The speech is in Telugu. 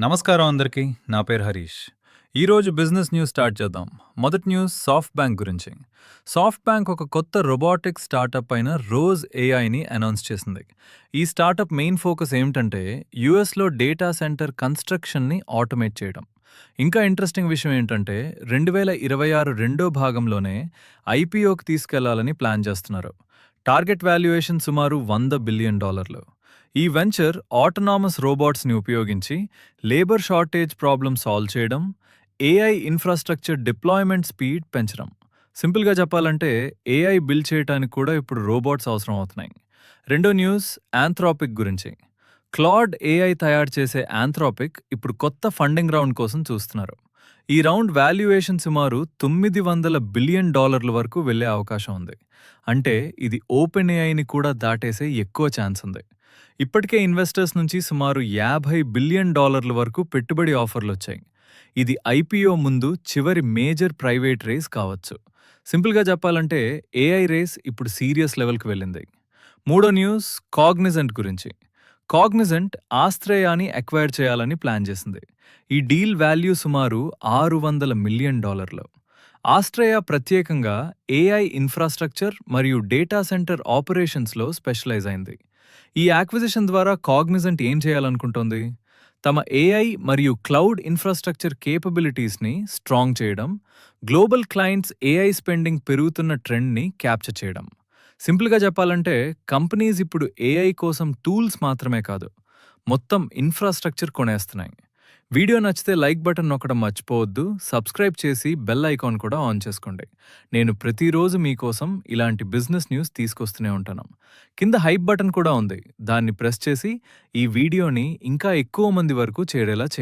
నమస్కారం అందరికీ. నా పేరు హరీష్. ఈరోజు బిజినెస్ న్యూస్ స్టార్ట్ చేద్దాం. మొదటి న్యూస్ సాఫ్ట్ బ్యాంక్ గురించి. సాఫ్ట్ బ్యాంక్ ఒక కొత్త రోబోటిక్స్ స్టార్టప్ అయిన రోజ్ ఏఐని అనౌన్స్ చేసింది. ఈ స్టార్టప్ మెయిన్ ఫోకస్ ఏమిటంటే యూఎస్లో డేటా సెంటర్ కన్స్ట్రక్షన్ని ఆటోమేట్ చేయడం. ఇంకా ఇంట్రెస్టింగ్ విషయం ఏంటంటే 2026 రెండో భాగంలోనే ఐపీఓకి తీసుకెళ్లాలని ప్లాన్ చేస్తున్నారు. టార్గెట్ వాల్యుయేషన్ సుమారు $100 బిలియన్. ఈ వెంచర్ ఆటోనామస్ రోబోట్స్ని ఉపయోగించి లేబర్ షార్టేజ్ ప్రాబ్లం సాల్వ్ చేయడం, ఏఐ ఇన్ఫ్రాస్ట్రక్చర్ డిప్లాయ్మెంట్ స్పీడ్ పెంచడం. సింపుల్గా చెప్పాలంటే ఏఐ బిల్డ్ చేయడానికి కూడా ఇప్పుడు రోబోట్స్ అవసరం అవుతున్నాయి. రెండో న్యూస్ ఆంథ్రోపిక్ గురించి. క్లాడ్ ఏఐ తయారు చేసే ఆంథ్రోపిక్ ఇప్పుడు కొత్త ఫండింగ్ రౌండ్ కోసం చూస్తున్నారు. ఈ రౌండ్ వాల్యుయేషన్ సుమారు $900 బిలియన్ వరకు వెళ్లే అవకాశం ఉంది. అంటే ఇది ఓపెన్ ఏఐని కూడా దాటేసే ఎక్కువ ఛాన్స్ ఉంది. ఇప్పటికే ఇన్వెస్టర్స్ నుంచి సుమారు $50 బిలియన్ వరకు పెట్టుబడి ఆఫర్లు వచ్చాయి. ఇది ఐపీఓ ముందు చివరి మేజర్ ప్రైవేట్ రేస్ కావచ్చు. సింపుల్గా చెప్పాలంటే ఏఐ రేస్ ఇప్పుడు సీరియస్ లెవెల్కి వెళ్ళింది. మూడో న్యూస్ కాగ్నిజెంట్ గురించి. కాగ్నిజెంట్ ఆస్ట్రేయాని అక్వైర్ చేయాలని ప్లాన్ చేసింది. ఈ డీల్ వాల్యూ సుమారు $600 మిలియన్. ఆస్ట్రేయా ప్రత్యేకంగా ఏఐ ఇన్ఫ్రాస్ట్రక్చర్ మరియు డేటా సెంటర్ ఆపరేషన్స్లో స్పెషలైజ్ అయింది. ఈ యాక్విజిషన్ ద్వారా కాగ్నిజెంట్ ఏం చేయాలనుకుంటోంది? తమ ఏఐ మరియు క్లౌడ్ ఇన్ఫ్రాస్ట్రక్చర్ కేపబిలిటీస్ని స్ట్రాంగ్ చేయడం, గ్లోబల్ క్లయింట్స్ ఏఐ స్పెండింగ్ పెరుగుతున్న ట్రెండ్ని క్యాప్చర్ చేయడం. సింపుల్గా చెప్పాలంటే కంపెనీస్ ఇప్పుడు ఏఐ కోసం టూల్స్ మాత్రమే కాదు, మొత్తం ఇన్ఫ్రాస్ట్రక్చర్ కొనేస్తున్నాయి. వీడియో నచ్చితే లైక్ బటన్ నొక్కడం మర్చిపోవద్దు. సబ్స్క్రైబ్ చేసి బెల్ ఐకాన్ కూడా ఆన్ చేసుకోండి. నేను ప్రతిరోజు మీకోసం ఇలాంటి బిజినెస్ న్యూస్ తీసుకొస్తూనే ఉంటాను. కింద హైప్ బటన్ కూడా ఉంది, దాన్ని ప్రెస్ చేసి ఈ వీడియోని ఇంకా ఎక్కువ మంది వరకు చేరేలా చేయండి.